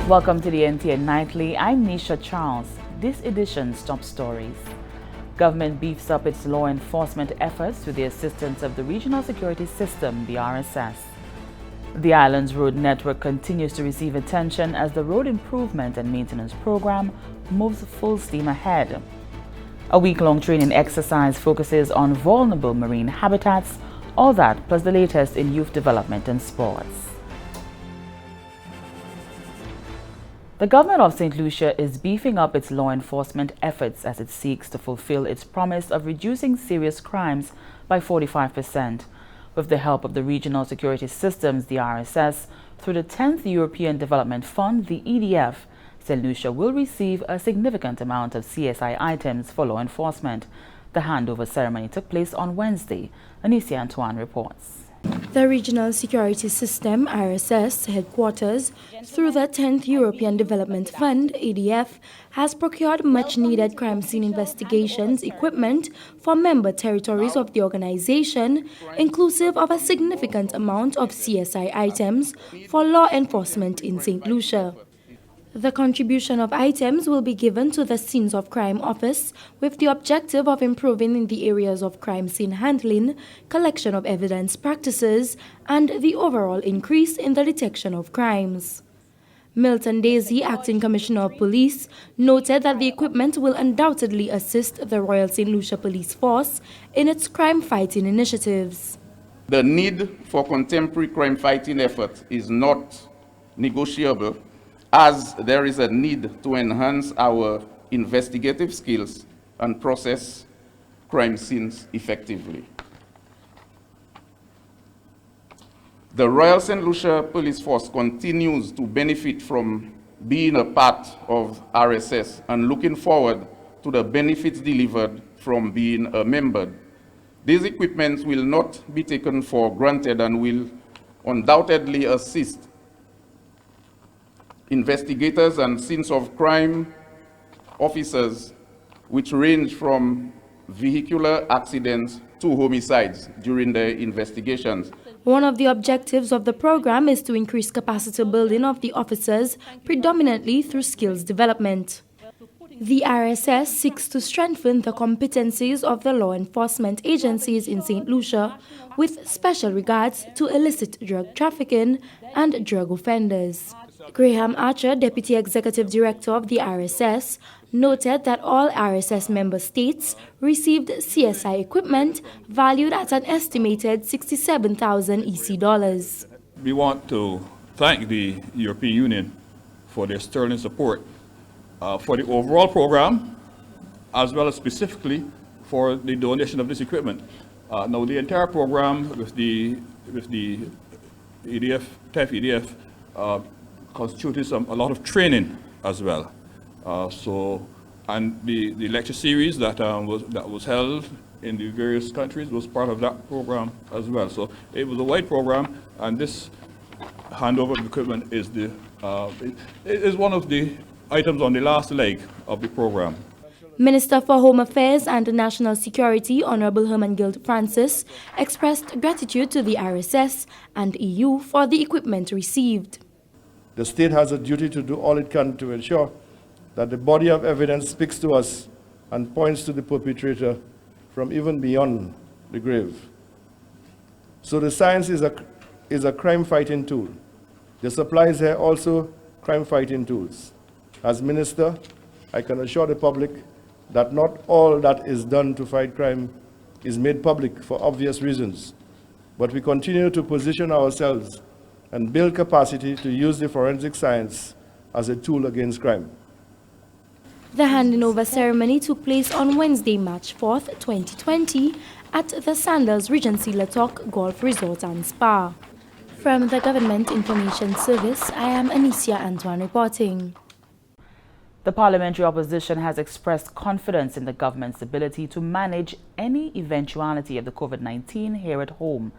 Welcome to the NTN Nightly. I'm Nisha Charles. This edition's top stories. Government beefs up its law enforcement efforts with the assistance of the Regional Security System, the RSS. The island's road network continues to receive attention as the Road Improvement and Maintenance Program moves full steam ahead. A week-long training exercise focuses on vulnerable marine habitats, all that plus the latest in youth development and sports. The government of St. Lucia is beefing up its law enforcement efforts as it seeks to fulfill its promise of reducing serious crimes by 45%. With the help of the Regional Security Systems, the RSS, through the 10th European Development Fund, the EDF, St. Lucia will receive a significant amount of CSI items for law enforcement. The handover ceremony took place on Wednesday. Lucia Antoine reports. The Regional Security System RSS headquarters, through the 10th European Development Fund EDF, has procured much-needed crime scene investigations equipment for member territories of the organization, inclusive of a significant amount of CSI items for law enforcement in St. Lucia. The contribution of items will be given to the Scenes of Crime Office with the objective of improving in the areas of crime scene handling, collection of evidence practices, and the overall increase in the detection of crimes. Milton Daisy, Acting Commissioner of Police, noted that the equipment will undoubtedly assist the Royal St. Lucia Police Force in its crime-fighting initiatives. The need for contemporary crime-fighting effort is not negotiable, as there is a need to enhance our investigative skills and process crime scenes effectively. The Royal St. Lucia Police Force continues to benefit from being a part of RSS and looking forward to the benefits delivered from being a member. These equipments will not be taken for granted and will undoubtedly assist investigators and scenes of crime officers, which range from vehicular accidents to homicides during the investigations. One of the objectives of the program is to increase capacity building of the officers, predominantly through skills development. The RSS seeks to strengthen the competencies of the law enforcement agencies in St. Lucia, with special regards to illicit drug trafficking and drug offenders. Graham Archer, Deputy Executive Director of the RSS, noted that all RSS member states received CSI equipment valued at an estimated 67,000 EC dollars. We want to thank the European Union for their sterling support for the overall program, as well as specifically for the donation of this equipment. Now, the entire program with the EDF, TEF EDF, constituted a lot of training as well. And the lecture series that was held in the various countries was part of that program as well. So it was a wide program, and this handover of equipment is one of the items on the last leg of the program. Minister for Home Affairs and National Security, Honorable Hermangild Francis, expressed gratitude to the RSS and EU for the equipment received. The state has a duty to do all it can to ensure that the body of evidence speaks to us and points to the perpetrator from even beyond the grave. So the science is a crime-fighting tool. The supplies here also crime-fighting tools. As minister, I can assure the public that not all that is done to fight crime is made public for obvious reasons, but we continue to position ourselves and build capacity to use the forensic science as a tool against crime. The handing over ceremony took place on Wednesday, March 4th, 2020, at the Sandals Regency Latok Golf Resort and Spa. From the Government Information Service, I am Anicia Antoine reporting. The parliamentary opposition has expressed confidence in the government's ability to manage any eventuality of the COVID-19 here at home.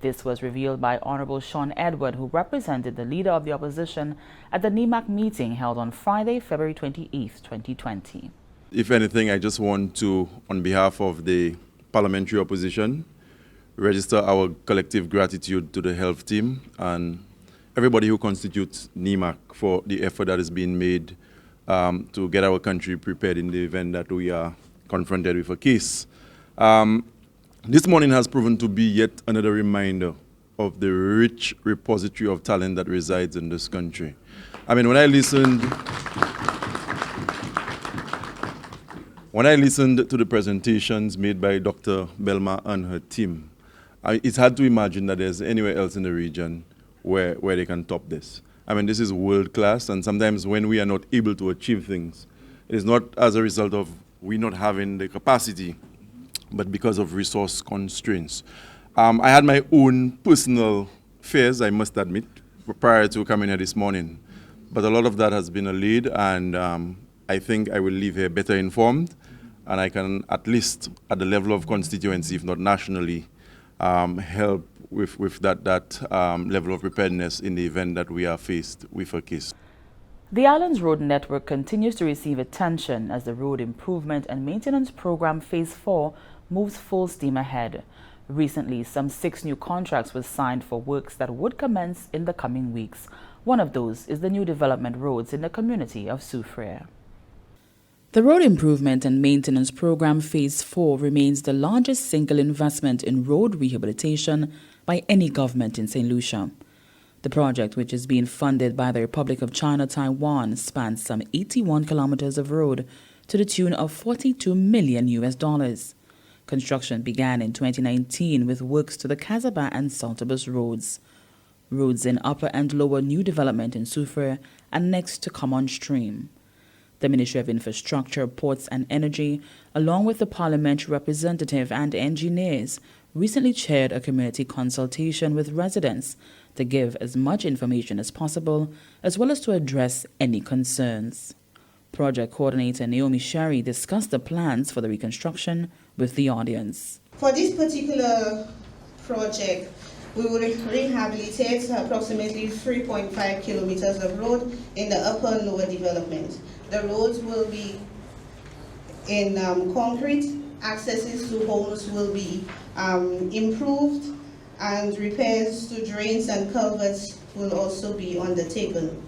This was revealed by Honorable Sean Edward, who represented the leader of the opposition at the NEMAC meeting held on Friday, February 28, 2020. If anything, I just want to, on behalf of the parliamentary opposition, register our collective gratitude to the health team and everybody who constitutes NEMAC for the effort that is being made to get our country prepared in the event that we are confronted with a case. This morning has proven to be yet another reminder of the rich repository of talent that resides in this country. I mean, when I listened to the presentations made by Dr. Belma and her team, it's hard to imagine that there's anywhere else in the region where they can top this. I mean, this is world class, and sometimes when we are not able to achieve things, it is not as a result of we not having the capacity, but because of resource constraints. I had my own personal fears, I must admit, prior to coming here this morning, but a lot of that has been allayed, and I think I will leave here better informed, and I can, at least at the level of constituency, if not nationally, help with that level of preparedness in the event that we are faced with a case. The island's road network continues to receive attention as the Road Improvement and Maintenance Program Phase 4 moves full steam ahead. Recently, some 6 new contracts were signed for works that would commence in the coming weeks. One of those is the new development roads in the community of Soufriere. The Road Improvement and Maintenance Program Phase 4 remains the largest single investment in road rehabilitation by any government in St. Lucia. The project, which is being funded by the Republic of China Taiwan, spans some 81 kilometers of road to the tune of $42 million. Construction began in 2019 with works to the Casaba and Saltabus roads. Roads in Upper and Lower New Development in Soufriere are next to come on stream. The Ministry of Infrastructure, Ports and Energy, along with the parliamentary representative and engineers, recently chaired a community consultation with residents to give as much information as possible, as well as to address any concerns. Project coordinator Naomi Sherry discussed the plans for the reconstruction with the audience. For this particular project, we will rehabilitate approximately 3.5 kilometers of road in the upper and lower development. The roads will be in concrete, accesses to homes will be improved, and repairs to drains and culverts will also be undertaken.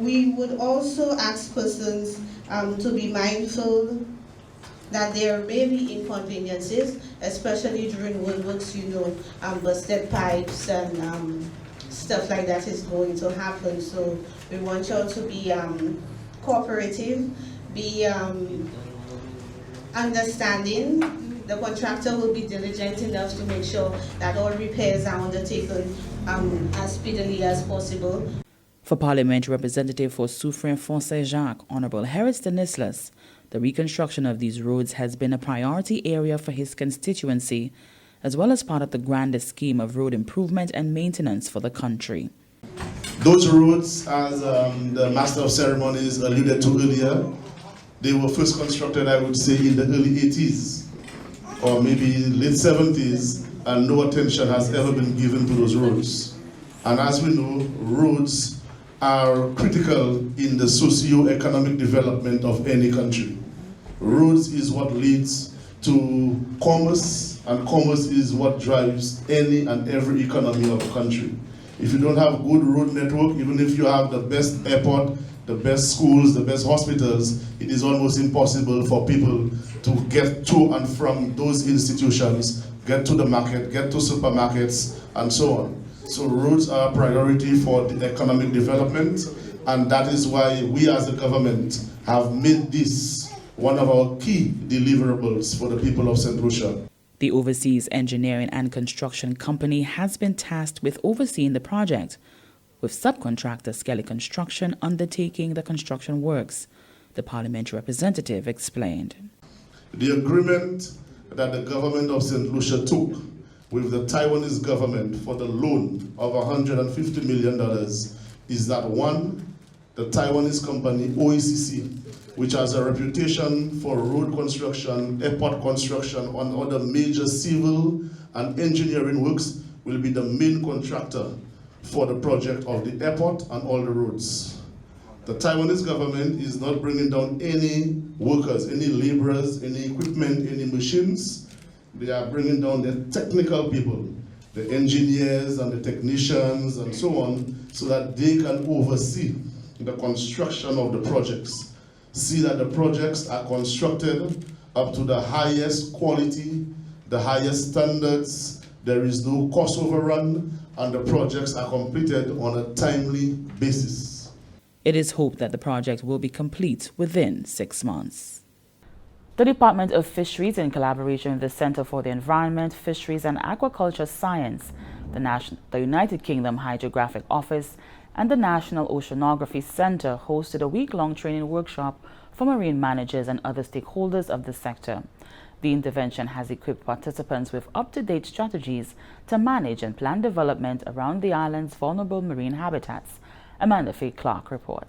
We would also ask persons to be mindful that there may be inconveniences, especially during roadworks, busted pipes and stuff like that is going to happen. So we want y'all to be cooperative, be understanding. The contractor will be diligent enough to make sure that all repairs are undertaken as speedily as possible. For Parliamentary Representative for Soufriere Foncé Jacques, Honorable Harris Denislas, the reconstruction of these roads has been a priority area for his constituency, as well as part of the grander scheme of road improvement and maintenance for the country. Those roads, as the Master of Ceremonies alluded to earlier, they were first constructed, I would say, in the early 80s or maybe late 70s, and no attention has ever been given to those roads. And as we know, roads are critical in the socio-economic development of any country. Roads is what leads to commerce, and commerce is what drives any and every economy of a country. If you don't have good road network, even if you have the best airport, the best schools, the best hospitals, it is almost impossible for people to get to and from those institutions, get to the market, get to supermarkets, and so on. So roads are a priority for the economic development, and that is why we as a government have made this one of our key deliverables for the people of St. Lucia. The Overseas Engineering and Construction Company has been tasked with overseeing the project, with subcontractor Skelly Construction undertaking the construction works, the parliamentary representative explained. The agreement that the government of St. Lucia took with the Taiwanese government for the loan of $150 million is that one, the Taiwanese company OECC, which has a reputation for road construction, airport construction, and other major civil and engineering works, will be the main contractor for the project of the airport and all the roads. The Taiwanese government is not bringing down any workers, any laborers, any equipment, any machines. They are bringing down the technical people. the engineers and the technicians and so on, so that they can oversee the construction of the projects. See that the projects are constructed up to the highest quality, the highest standards, there is no cost overrun, and the projects are completed on a timely basis. It is hoped that the project will be complete within 6 months. The Department of Fisheries, in collaboration with the Center for the Environment, Fisheries and Aquaculture Science, the United Kingdom Hydrographic Office, and the National Oceanography Center hosted a week-long training workshop for marine managers and other stakeholders of the sector. The intervention has equipped participants with up-to-date strategies to manage and plan development around the island's vulnerable marine habitats. Amanda Faye Clark reports.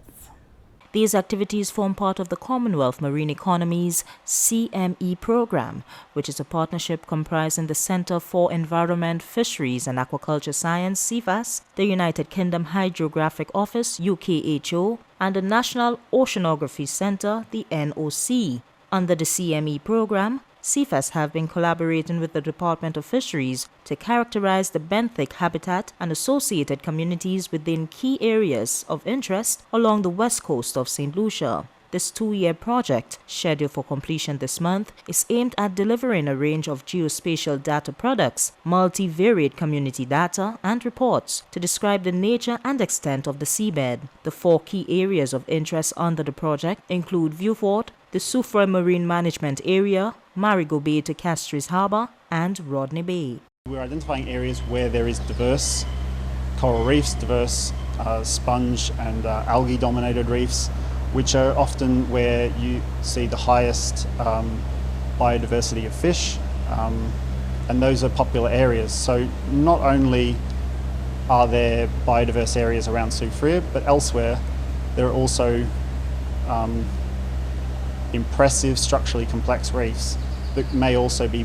These activities form part of the Commonwealth Marine Economy's CME program, which is a partnership comprising the Center for Environment, Fisheries and Aquaculture Science, CFAS, the United Kingdom Hydrographic Office, UKHO, and the National Oceanography Center, the NOC. Under the CME program, CFAS have been collaborating with the Department of Fisheries to characterize the benthic habitat and associated communities within key areas of interest along the west coast of St. Lucia. This 2-year project, scheduled for completion this month, is aimed at delivering a range of geospatial data products, multivariate community data, and reports to describe the nature and extent of the seabed. The 4 key areas of interest under the project include Viewfort, the Soufrière Marine Management Area, Marigot Bay to Castries Harbour, and Rodney Bay. We're identifying areas where there is diverse coral reefs, diverse sponge and algae-dominated reefs, which are often where you see the highest biodiversity of fish, and those are popular areas. So not only are there biodiverse areas around Soufrière, but elsewhere there are also impressive, structurally complex reefs that may also be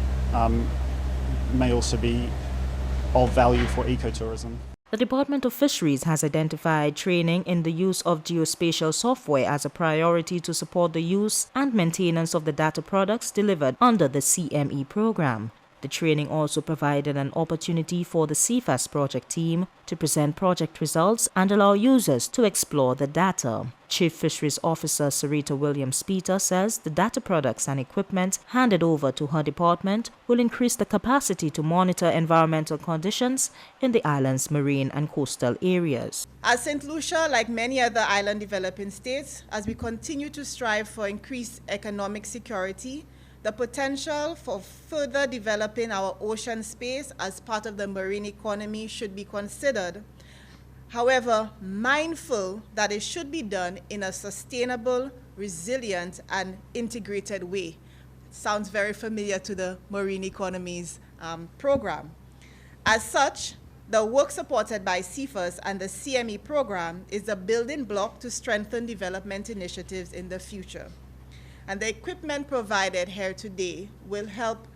of value for ecotourism. The Department of Fisheries has identified training in the use of geospatial software as a priority to support the use and maintenance of the data products delivered under the CME program. The training also provided an opportunity for the CFAS project team to present project results and allow users to explore the data. Chief Fisheries Officer Sarita Williams-Peter says the data products and equipment handed over to her department will increase the capacity to monitor environmental conditions in the island's marine and coastal areas. As St. Lucia, like many other island developing states, as we continue to strive for increased economic security, the potential for further developing our ocean space as part of the marine economy should be considered. However, mindful that it should be done in a sustainable, resilient, and integrated way. Sounds very familiar to the marine economies program. As such, the work supported by CFAS and the CME program is a building block to strengthen development initiatives in the future. And the equipment provided here today will help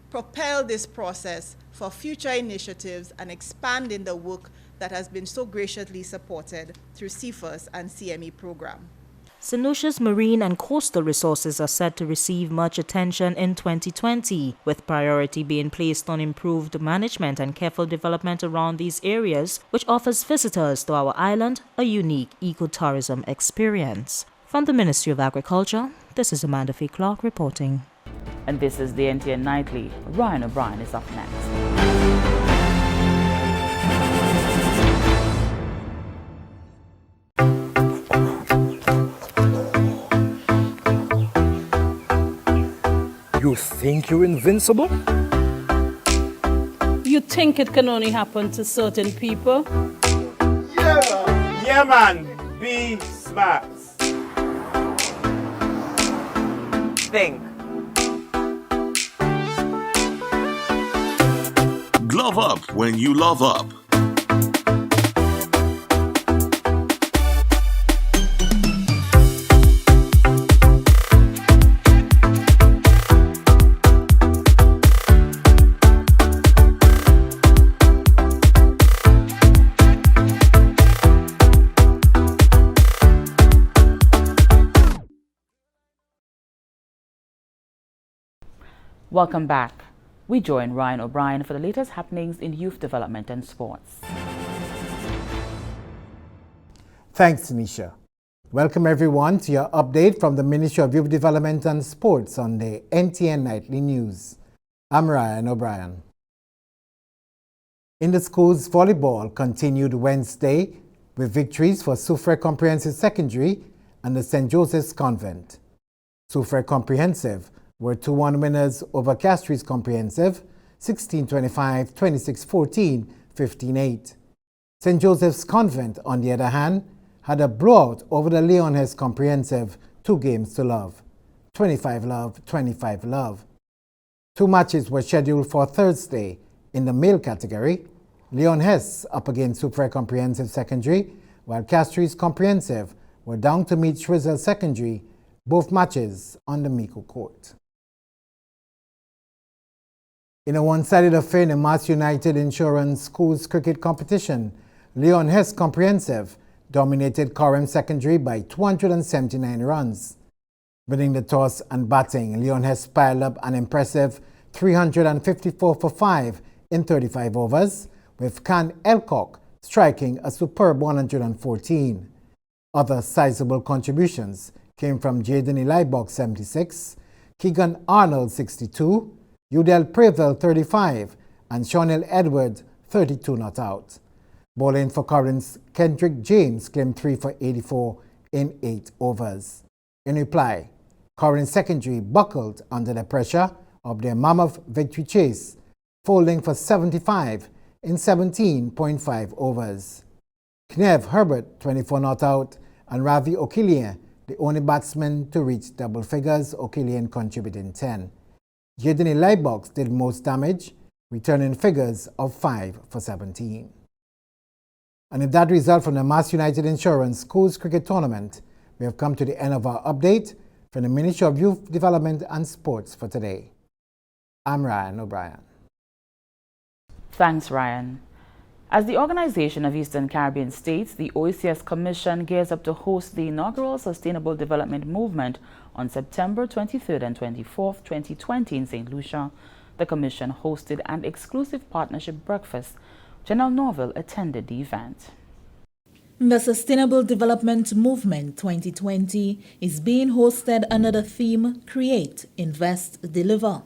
propel this process for future initiatives and expanding the work that has been so graciously supported through CFAS and CME program. St. Lucia's marine and coastal resources are set to receive much attention in 2020, with priority being placed on improved management and careful development around these areas, which offers visitors to our island a unique ecotourism experience. From the Ministry of Agriculture, this is Amanda Faye Clark reporting. And this is the NTN Nightly. Ryan O'Brien is up next. You think you're invincible? You think it can only happen to certain people? Yeah, man. Be smart. Think. Glove up when you love up. Welcome back. We join Ryan O'Brien for the latest happenings in youth development and sports. Thanks, Nisha. Welcome everyone to your update from the Ministry of Youth Development and Sports on the NTN Nightly News. I'm Ryan O'Brien. In the schools, volleyball continued Wednesday with victories for Soufrière Comprehensive Secondary and the St. Joseph's Convent. Soufrière Comprehensive were 2-1 winners over Castries Comprehensive, 16-25, 26-14, 15-8. St. Joseph's Convent, on the other hand, had a blowout over the Leon Hess Comprehensive 2-love, 25-love, 25-love. 2 matches were scheduled for Thursday in the male category. Leon Hess up against Soufrière Comprehensive Secondary, while Castries Comprehensive were down to meet Schwizel Secondary, both matches on the Miko court. In a one-sided affair in the Mass United Insurance Schools Cricket Competition, Leon Hess Comprehensive dominated Coram Secondary by 279 runs. Winning the toss and batting, Leon Hess piled up an impressive 354 for 5 in 35 overs, with Can Elcock striking a superb 114. Other sizable contributions came from Jaden Elibox 76, Keegan Arnold 62, Udell Prevel 35, and Shawnell Edward 32 not out. Bowling for Corin's Kendrick James claimed 3 for 84 in 8 overs. In reply, Corin Secondary buckled under the pressure of their mammoth victory chase, folding for 75 in 17.5 overs. Knev Herbert 24 not out, and Ravi Okilian, the only batsman to reach double figures, Okilian contributing 10. Jaden Elibox did most damage, returning figures of 5 for 17. And with that result from the Mass United Insurance Schools Cricket Tournament, we have come to the end of our update from the Ministry of Youth Development and Sports for today. I'm Ryan O'Brien. Thanks, Ryan. As the Organization of Eastern Caribbean States, the OECS Commission gears up to host the inaugural Sustainable Development Movement on September 23rd and 24th, 2020 in St. Lucia. The Commission hosted an exclusive partnership breakfast. Janelle Norville attended the event. The Sustainable Development Movement 2020 is being hosted under the theme Create, Invest, Deliver.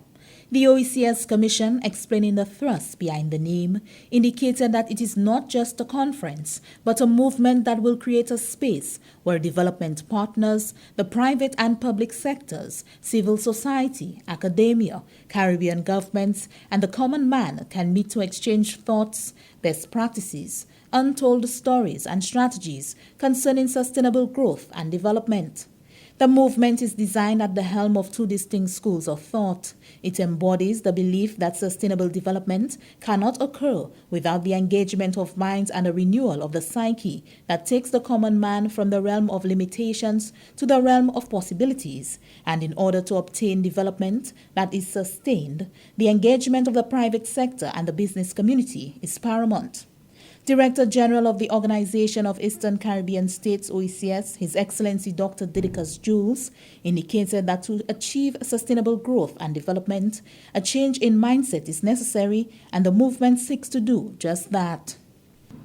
The OECS Commission, explaining the thrust behind the name, indicated that it is not just a conference, but a movement that will create a space where development partners, the private and public sectors, civil society, academia, Caribbean governments, and the common man can meet to exchange thoughts, best practices, untold stories, and strategies concerning sustainable growth and development. The movement is designed at the helm of 2 distinct schools of thought. It embodies the belief that sustainable development cannot occur without the engagement of minds and a renewal of the psyche that takes the common man from the realm of limitations to the realm of possibilities. And in order to obtain development that is sustained, the engagement of the private sector and the business community is paramount. Director General of the Organization of Eastern Caribbean States, OECS, His Excellency Dr. Didicus Jules, indicated that to achieve sustainable growth and development, a change in mindset is necessary, and the movement seeks to do just that.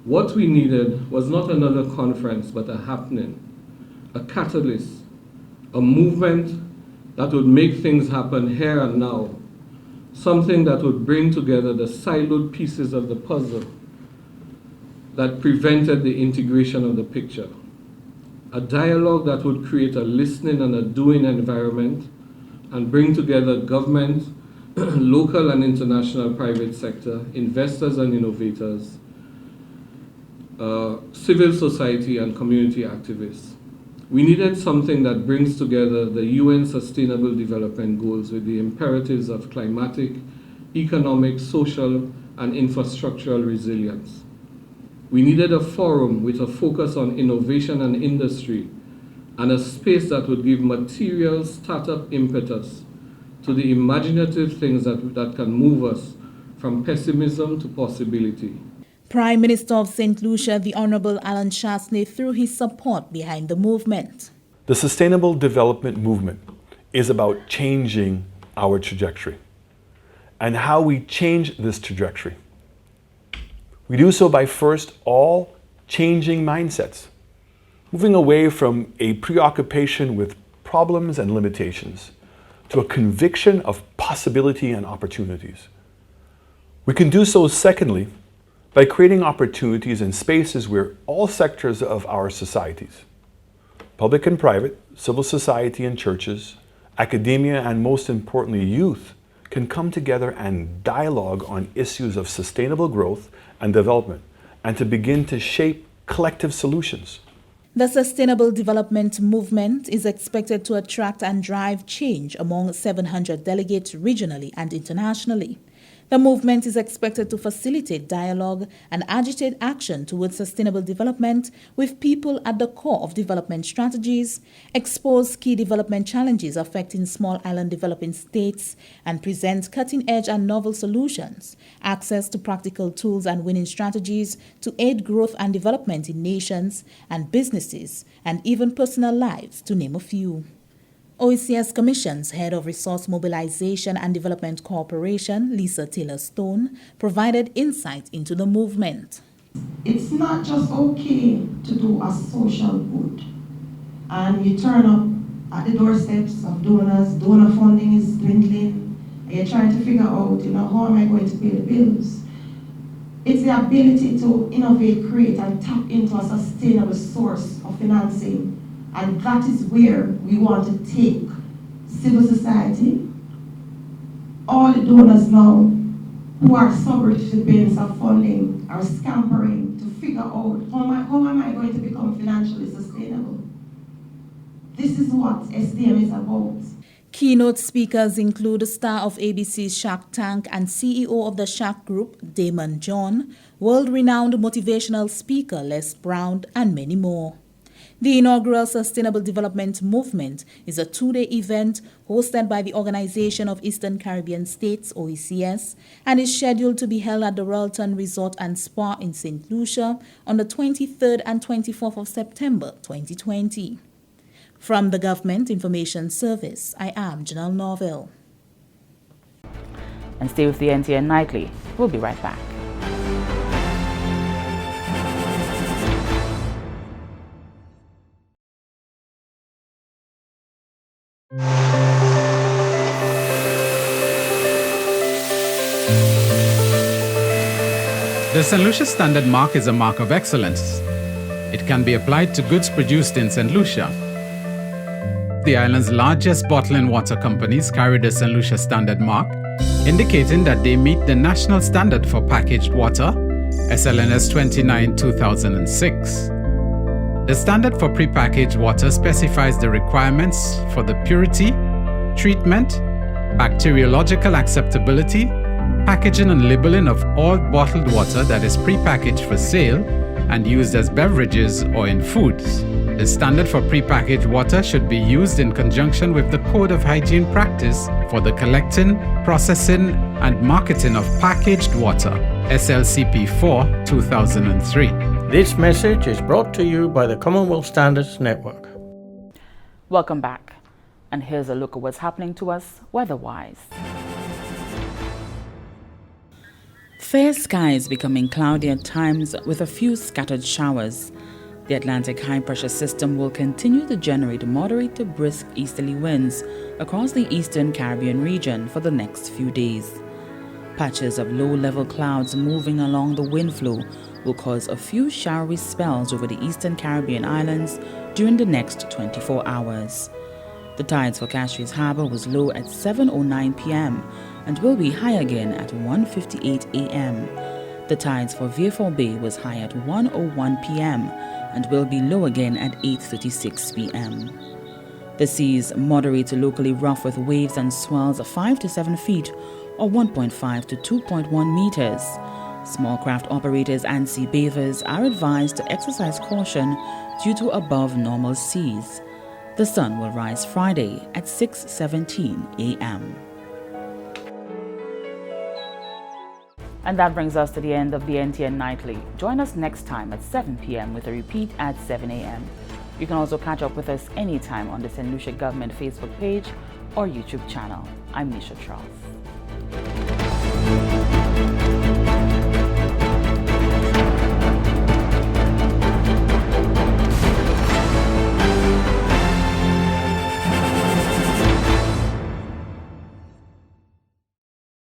What we needed was not another conference, but a happening, a catalyst, a movement that would make things happen here and now, something that would bring together the siloed pieces of the puzzle that prevented the integration of the picture. A dialogue that would create a listening and a doing environment and bring together government, local and international private sector, investors and innovators, civil society and community activists. We needed something that brings together the UN Sustainable Development Goals with the imperatives of climatic, economic, social, and infrastructural resilience. We needed a forum with a focus on innovation and industry, and a space that would give material startup impetus to the imaginative things that can move us from pessimism to possibility. Prime Minister of St. Lucia, the Honorable Alan Chasney, threw his support behind the movement. The Sustainable Development Movement is about changing our trajectory. and how we change this trajectory. We do so by first all changing mindsets, moving away from a preoccupation with problems and limitations to a conviction of possibility and opportunities. We can do so, secondly, by creating opportunities in spaces where all sectors of our societies, public and private, civil society and churches, academia, and most importantly, youth, can come together and dialogue on issues of sustainable growth and development, and to begin to shape collective solutions. The Sustainable Development Movement is expected to attract and drive change among 700 delegates regionally and internationally. The movement is expected to facilitate dialogue and agitate action towards sustainable development with people at the core of development strategies, expose key development challenges affecting small island developing states, and present cutting-edge and novel solutions, access to practical tools and winning strategies to aid growth and development in nations and businesses and even personal lives, to name a few. OECS Commission's Head of Resource Mobilization and Development Cooperation, Lisa Taylor-Stone, provided insight into the movement. It's not just okay to do a social good and you turn up at the doorsteps of donors, donor funding is dwindling, and you're trying to figure out, how am I going to pay the bills? It's the ability to innovate, create, and tap into a sustainable source of financing. And that is where we want to take civil society, all the donors now who are sub-recipients of funding are scampering to figure out how am I going to become financially sustainable. This is what SDM is about. Keynote speakers include star of ABC's Shark Tank and CEO of the Shark Group, Damon John, world-renowned motivational speaker Les Brown, and many more. The inaugural Sustainable Development Movement is a two-day event hosted by the Organization of Eastern Caribbean States, OECS, and is scheduled to be held at the Royalton Resort and Spa in St. Lucia on the 23rd and 24th of September 2020. From the Government Information Service, I am Janelle Norville. And stay with the NTN Nightly. We'll be right back. The St. Lucia Standard Mark is a mark of excellence. It can be applied to goods produced in St. Lucia. The island's largest bottling water companies carry the St. Lucia Standard Mark, indicating that they meet the national standard for packaged water, SLNS 29/2006. The standard for prepackaged water specifies the requirements for the purity, treatment, bacteriological acceptability, packaging and labeling of all bottled water that is prepackaged for sale and used as beverages or in foods. The standard for prepackaged water should be used in conjunction with the Code of Hygiene Practice for the collecting, processing, and marketing of packaged water, SLCP 4/2003. This message is brought to you by the Commonwealth Standards Network. Welcome back. And here's a look at what's happening to us weather-wise. Fair skies becoming cloudy at times with a few scattered showers. The Atlantic high-pressure system will continue to generate moderate to brisk easterly winds across the eastern Caribbean region for the next few days. Patches of low-level clouds moving along the wind flow will cause a few showery spells over the eastern Caribbean islands during the next 24 hours. The tides for Castries Harbour was low at 7:09 p.m. and will be high again at 1:58 a.m. The tides for Vieux Bay was high at 1:01 p.m. and will be low again at 8:36 p.m. The seas moderate to locally rough with waves and swells of 5 to 7 feet or 1.5 to 2.1 meters. Small craft operators and sea bathers are advised to exercise caution due to above normal seas. The sun will rise Friday at 6:17 a.m. And that brings us to the end of the NTN Nightly. Join us next time at 7 p.m. with a repeat at 7 a.m. You can also catch up with us anytime on the St. Lucia Government Facebook page or YouTube channel. I'm Nisha Charles.